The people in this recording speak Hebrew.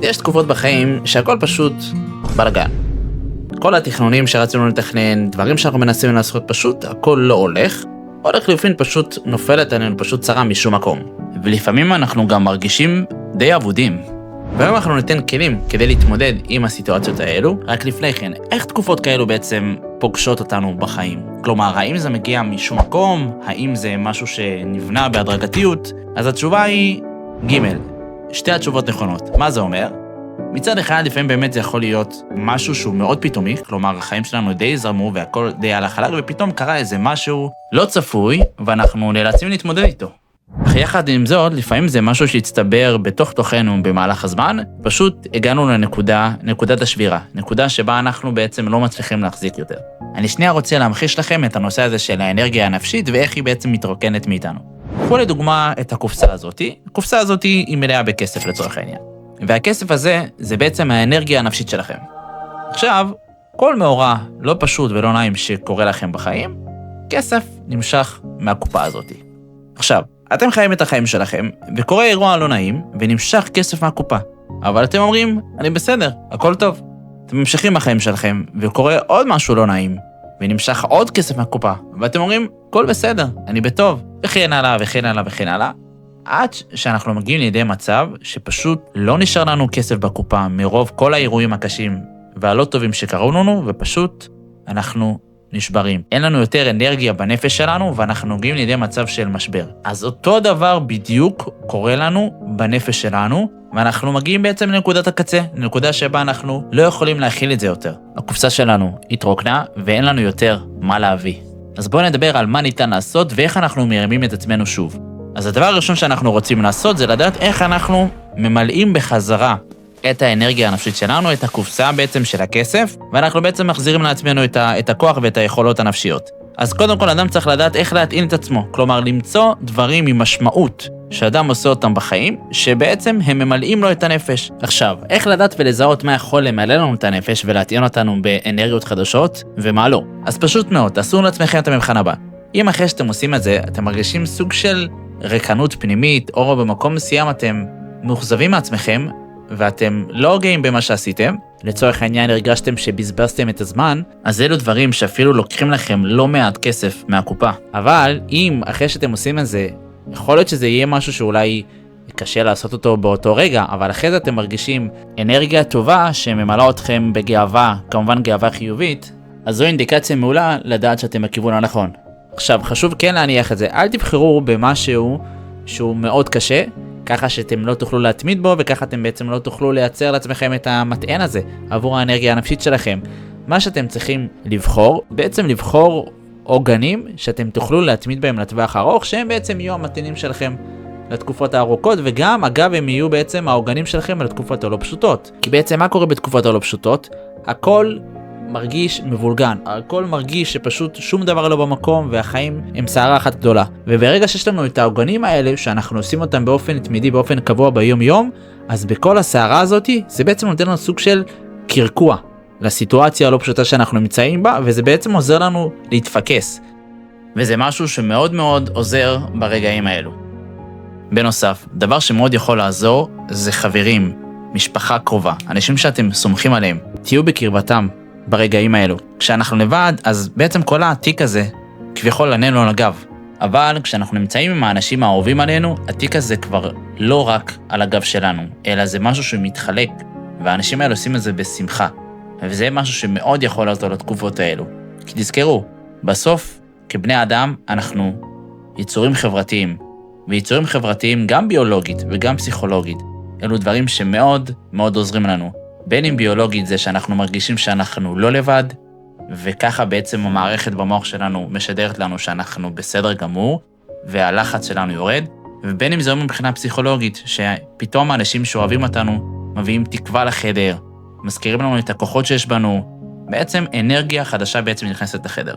יש תקופות בחיים שהכל פשוט בלגן. כל התכנונים שרצינו לתכנן, דברים שאנחנו מנסים לעשות, פשוט הכל לא הולך, או לחלופין פשוט נופלת עלינו פשוט צרה משום מקום. ולפעמים אנחנו גם מרגישים די אבודים. והיום אנחנו ניתן כלים כדי להתמודד עם הסיטואציות האלו. רק לפני כן, איך תקופות כאלו בעצם פוגשות אותנו בחיים? כלומר, האם זה מגיע משום מקום? האם זה משהו שנבנה בהדרגתיות? אז התשובה היא ג'. שתי התשובות נכונות. מה זה אומר? מצד אחד, לפעמים באמת זה יכול להיות משהו שהוא מאוד פתאומי, כלומר, החיים שלנו די זרמו והכל די על החלק, ופתאום קרה איזה משהו לא צפוי, ואנחנו נאלצים להתמודד איתו. אך יחד עם זאת, לפעמים זה משהו שהצטבר בתוך תוכנו במהלך הזמן, פשוט הגענו נקודת השבירה, נקודה שבה אנחנו בעצם לא מצליחים להחזיק יותר. אני שנייה רוצה להמחיש לכם את הנושא הזה של האנרגיה הנפשית, ואיך היא בעצם מתרוקנת מאיתנו. קחו לדוגמה את הקופסה הזאת. הקופסה הזאת היא מלאה בכסף לצורך העניין. והכסף הזה זה בעצם האנרגיה הנפשית שלכם. עכשיו, כל מאורע לא פשוט ולא נעים שקורה לכם בחיים, כסף נמשך מהקופה הזאת. עכשיו, אתם חיים את החיים שלכם, וקורה אירוע לא נעים, ונמשך כסף מהקופה. אבל אתם אומרים, אני בסדר, הכל טוב. אתם ממשיכים בחיים שלכם, וקורה עוד משהו לא נעים, ונמשך עוד כסף מהקופה. ואתם אומרים, הכל בסדר, אני בטוב. וכן הלאה, וכן הלאה, וכן הלאה. עד שאנחנו מגיעים לידי מצב שפשוט לא נשאר לנו כסף בקופה מרוב כל האירועים הקשים והלא טובים שקראו לנו, ופשוט אנחנו נשברים. אין לנו יותר אנרגיה בנפש שלנו, ואנחנו מגיעים לידי מצב של משבר. אז אותו דבר בדיוק קורה לנו בנפש שלנו, ואנחנו מגיעים בעצם לנקודת הקצה, לנקודה שבה אנחנו לא יכולים להכיל את זה יותר. הקופסה שלנו התרוקנה, ואין לנו יותר מה להביא. אז בואו נדבר על מה ניתן לעשות, ואיך אנחנו מרימים את עצמנו שוב. אז הדבר הראשון שאנחנו רוצים לעשות זה לדעת איך אנחנו ממלאים בחזרה את האנרגיה הנפשית שלנו, את הקופסה בעצם של הכסף, ואנחנו בעצם מחזירים לעצמנו את הכוח ואת היכולות הנפשיות. אז קודם כל אדם צריך לדעת איך להטעין את עצמו, כלומר למצוא דברים עם משמעות שאדם עושה אותם בחיים, שבעצם הם ממלאים לו את הנפש. עכשיו, איך לדעת ולזהות מה יכול למלא לנו את הנפש ולהטעין אותנו באנרגיות חדשות ומה לא? אז פשוט מאוד, תעשו לעצמכם את המבחן הבא. אם אחרי שאתם עושים את זה, אתם מרגישים סוג של ריקנות פנימית, או במקום מסוים אתם מאוכזבים מעצמכם, ואתם לא גאים במה שעשיתם, לצורך העניין הרגשתם שבזבזתם את הזמן, אז אלו דברים שאפילו לוקחים לכם לא מעט כסף מהקופה. אבל אם אחרי שאתם עושים את זה, יכול להיות שזה יהיה משהו שאולי קשה לעשות אותו באותו רגע, אבל אחרי זה אתם מרגישים אנרגיה טובה שממלאה אתכם בגאווה, כמובן גאווה חיובית, אז זו אינדיקציה מעולה לדעת שאתם בכיוון הנכון. עכשיו, חשוב כן להניח את זה. אל תבחרו במשהו שהוא מאוד קשה, ככה שאתם לא תוכלו להתמיד בו, וככה אתם בעצם לא תוכלו לייצר לעצמכם את המטען הזה עבור האנרגיה הנפשית שלכם. מה שאתם צריכים לבחור, בעצם לבחור עוגנים שאתם תוכלו להתמיד בהם לטווח ארוך, שהם בעצם יהיו המתאינים שלכם לתקופות הארוכות, וגם אגב הם יהיו בעצם העוגנים שלכם לתקופות הלא פשוטות. כי בעצם מה קורה בתקופות הלא פשוטות? הכל מרגיש מבולגן, הכל מרגיש שפשוט שום דבר לא במקום, והחיים הם סערה אחת גדולה. וברגע שיש לנו את העוגנים האלה, שאנחנו עושים אותם באופן תמידי, באופן קבוע ביום יום, אז בכל הסערה הזאת, זה בעצם נותן לנו סוג של קרקוע לסיטואציה הלא פשוטה שאנחנו נמצאים בה, וזה בעצם עוזר לנו להתפקס. וזה משהו שמאוד מאוד עוזר ברגעים האלו. בנוסף, דבר שמאוד יכול לעזור, זה חברים, משפחה קרובה, אנשים שאתם סומכים עליהם. תהיו בקרבתם ברגעים האלו. כשאנחנו לבד, אז בעצם כל התיק הזה כביכול עלינו על הגב. אבל כשאנחנו נמצאים עם האנשים האהובים עלינו, התיק הזה כבר לא רק על הגב שלנו, אלא זה משהו שמתחלק, והאנשים האלו עושים את זה בשמחה. וזה משהו שמאוד יכול לעזור לתקופות האלו. כי תזכרו, בסוף, כבני אדם, אנחנו יצורים חברתיים, ויצורים חברתיים גם ביולוגית וגם פסיכולוגית. אלו דברים שמאוד מאוד עוזרים לנו. בין אם ביולוגית זה שאנחנו מרגישים שאנחנו לא לבד, וככה בעצם המערכת במוח שלנו משדרת לנו שאנחנו בסדר גמור, והלחץ שלנו יורד, ובין אם זה מבחינה פסיכולוגית, שפתאום האנשים שאוהבים אותנו מביאים תקווה לחדר, מזכירים לנו את הכוחות שיש בנו, בעצם אנרגיה חדשה בעצם נכנסת לחדר.